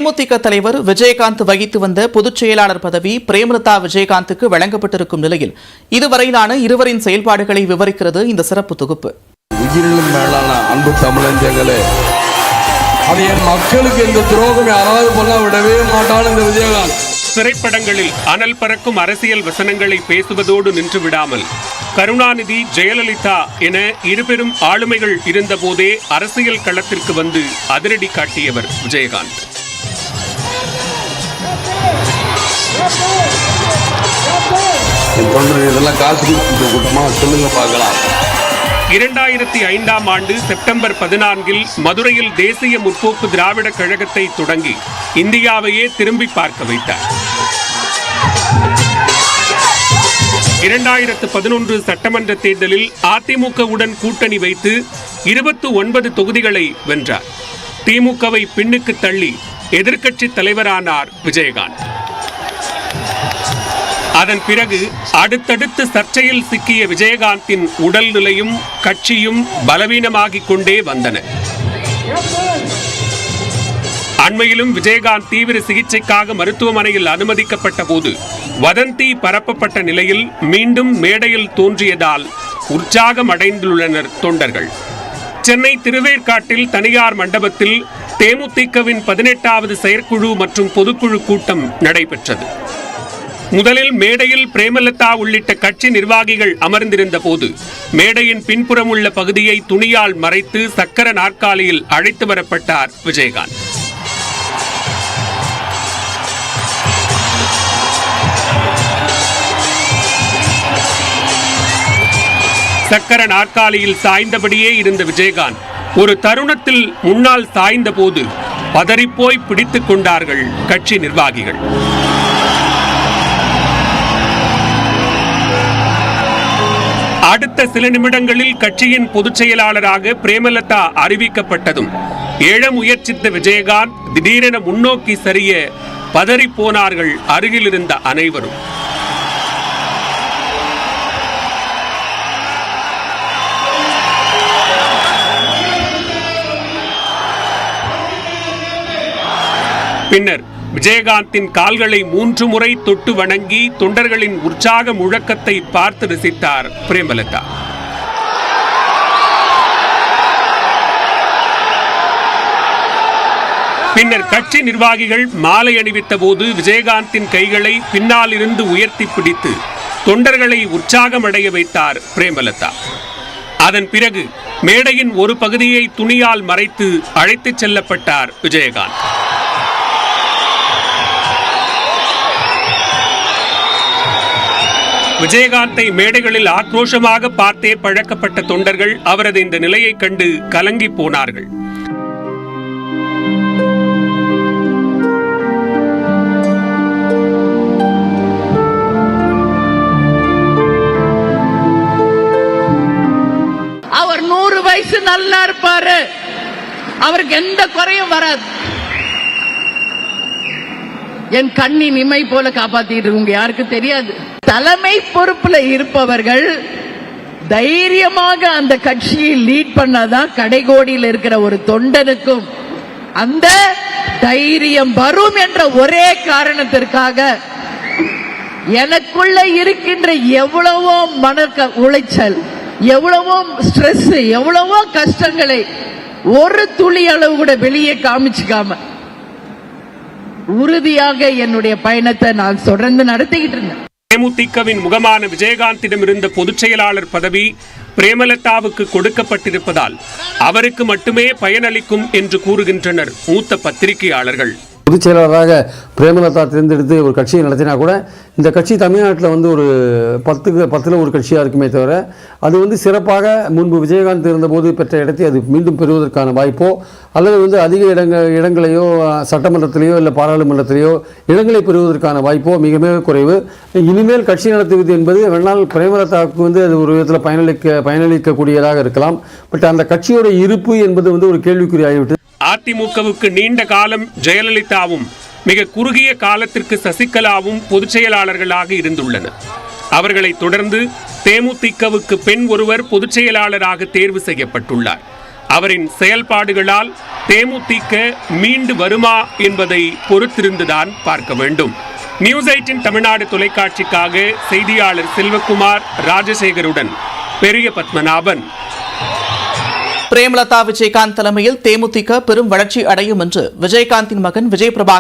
தேமுதிக தலைவர் விஜயகாந்த் வகித்து வந்த பொதுச் செயலாளர் பதவி பிரேமலதா விஜயகாந்துக்கு வழங்கப்பட்டிருக்கும் நிலையில் இதுவரையிலான இருவரின் செயல்பாடுகளை விவரிக்கிறது இந்த சிறப்பு தொகுப்பு. உயிரினும் மேலான அன்பு தமிழஞ்சங்களே, அது என் மக்களுக்கு இந்த துரோகம் யாராவது பண்ண விடவே மாட்டான் இந்த விஜயகாந்த். திரைப்படங்களில் அனல் பறக்கும் அரசியல் வசனங்களை பேசுவதோடு நின்று விடாமல் கருணாநிதி, ஜெயலலிதா என இருபெரும் ஆளுமைகள் இருந்தபோதே அரசியல் களத்திற்கு வந்து அதிரடி காட்டியவர் விஜயகாந்த். இதெல்லாம் காசு கூட்டமா சொல்லுங்க பார்க்கலாம். 2005ஆம் ஆண்டு செப்டம்பர் 14 மதுரையில் தேசிய முற்போக்கு திராவிட கழகத்தை தொடங்கி இந்தியாவையே திரும்பி பார்க்க வைத்தார். 2011 சட்டமன்ற தேர்தலில் அதிமுகவுடன் கூட்டணி வைத்து 29 தொகுதிகளை வென்றார். திமுகவை பின்னுக்கு தள்ளி எதிர்க்கட்சி தலைவரானார் விஜயகாந்த். அதன் பிறகு அடுத்தடுத்து சர்ச்சையில் சிக்கிய விஜயகாந்தின் உடல்நிலையும் கட்சியும் பலவீனமாகிக் கொண்டே வந்தன. அண்மையிலும் விஜயகாந்த் தீவிர சிகிச்சைக்காக மருத்துவமனையில் அனுமதிக்கப்பட்ட போது வதந்தி பரப்பப்பட்ட நிலையில் மீண்டும் மேடையில் தோன்றியதால் உற்சாகம் அடைந்துள்ளனர் தொண்டர்கள். சென்னை திருவேற்காட்டில் தனியார் மண்டபத்தில் தேமுதிகவின் 18வது செயற்குழு மற்றும் பொதுக்குழு கூட்டம் நடைபெற்றது. முதலில் மேடையில் பிரேமலதா உள்ளிட்ட கட்சி நிர்வாகிகள் அமர்ந்திருந்த போது மேடையின் பின்புறம் உள்ள பகுதியை துணியால் மறைத்து சக்கர நாற்காலியில் அழைத்து வரப்பட்டார் விஜயகாந்த். சக்கர நாற்காலியில் சாய்ந்தபடியே இருந்த விஜயகாந்த் ஒரு தருணத்தில் முன்னால் சாய்ந்த போது பதறிப்போய் பிடித்துக் கொண்டார்கள் கட்சி நிர்வாகிகள். அடுத்த சில நிமிடங்களில் கட்சியின் பொதுச் செயலாளராக பிரேமலதா அறிவிக்கப்பட்டதும் எழ முயற்சித்த விஜயகாந்த் திடீரென முன்னோக்கி சரிய பதறி போனார்கள் அருகில் இருந்த அனைவரும். பின்னர் விஜயகாந்தின் கால்களை 3 முறை தொட்டு வணங்கி தொண்டர்களின் உற்சாக முழக்கத்தை பார்த்து ரசித்தார் பிரேமலதா. பின்னர் கட்சி நிர்வாகிகள் மாலை அணிவித்த போது விஜயகாந்தின் கைகளை பின்னால் இருந்து உயர்த்தி பிடித்து தொண்டர்களை உற்சாகமடைய வைத்தார் பிரேமலதா. அதன் பிறகு மேடையின் ஒரு பகுதியை துணியால் மறைத்து அழைத்துச் செல்லப்பட்டார் விஜயகாந்த். விஜயகாந்தை மேடைகளில் ஆக்ரோஷமாக பார்த்தே பழக்கப்பட்ட தொண்டர்கள் அவரது இந்த நிலையை கண்டு கலங்கி போனார்கள். அவர் 100 வயசு நல்லா இருப்பாரு, அவருக்கு எந்த குறையும் வராது. என் கண்ணின் இமை போல காப்பாத்திட்டு இருக்கு, யாருக்கு தெரியாது. தலைமை பொறுப்புல இருப்பவர்கள் தைரியமாக அந்த கட்சியை லீட் பண்ணாதான் கடைகோடியில் இருக்கிற ஒரு தொண்டனுக்கும் அந்த தைரியம் வரும் என்ற ஒரே காரணத்திற்காக எனக்குள்ள இருக்கின்ற எவ்வளவோ மன உளைச்சல், எவ்வளவோ ஸ்ட்ரெஸ், எவ்வளவோ கஷ்டங்களை ஒரு துளி அளவு கூட வெளியே காமிச்சுக்காம உறுதியாக என்னுடைய பயணத்தை நான் தொடர்ந்து நடத்திக்கிட்டு இருந்தேன். தேமுதிகவின் முகமான விஜயகாந்திடம் இருந்த பொதுச் செயலாளர் பதவி பிரேமலதாவுக்கு கொடுக்கப்பட்டிருப்பதால் அவருக்கு மட்டுமே பயனளிக்கும் என்று கூறுகின்றனர் மூத்த பத்திரிகையாளர்கள். பொதுச் செயலாளராக பிரேமலதா தேர்ந்தெடுத்து ஒரு கட்சியை நடத்தினா கூட இந்த கட்சி தமிழ்நாட்டில் ஒரு 10ல் ஒரு கட்சியாக இருக்குமே தவிர அது சிறப்பாக முன்பு விஜயகாந்த் இருந்தபோது பெற்ற இடத்தை அது மீண்டும் பெறுவதற்கான வாய்ப்போ அல்லது அதிக இடங்களையோ சட்டமன்றத்திலேயோ இல்லை பாராளுமன்றத்திலேயோ இடங்களை பெறுவதற்கான வாய்ப்போ மிக மிக குறைவு. இனிமேல் கட்சி நடத்துவது என்பது வேணால் பிரேமலதாவுக்கு அது ஒரு விதத்தில் பயனளிக்கக்கூடியதாக இருக்கலாம். பட் அந்த கட்சியோட இருப்பு என்பது ஒரு கேள்விக்குறியாகிவிட்டது. அதிமுகவுக்கு நீண்ட காலம் ஜெயலலிதாவும் மிக குறுகிய காலத்திற்கு சசிகலாவும் பொதுச் செயலாளர்களாக இருந்துள்ளனர். அவர்களை தொடர்ந்து தேமுதிகவுக்கு பெண் ஒருவர் பொதுச் செயலாளராக தேர்வு செய்யப்பட்டுள்ளார். அவரின் செயல்பாடுகளால் தேமுதிக மீண்டு வருமா என்பதை பொறுத்திருந்துதான் பார்க்க வேண்டும். நியூஸ் 18 தமிழ்நாடு தொலைக்காட்சிக்காக செய்தியாளர் செல்வகுமார் ராஜசேகருடன் பெரிய பத்மநாபன். பிரேமலதா விஜயகாந்த் தலைமையில் தேமுதிக பெரும் வளர்ச்சி அடையும் என்று விஜயகாந்தின் மகன் விஜய் பிரபாகர்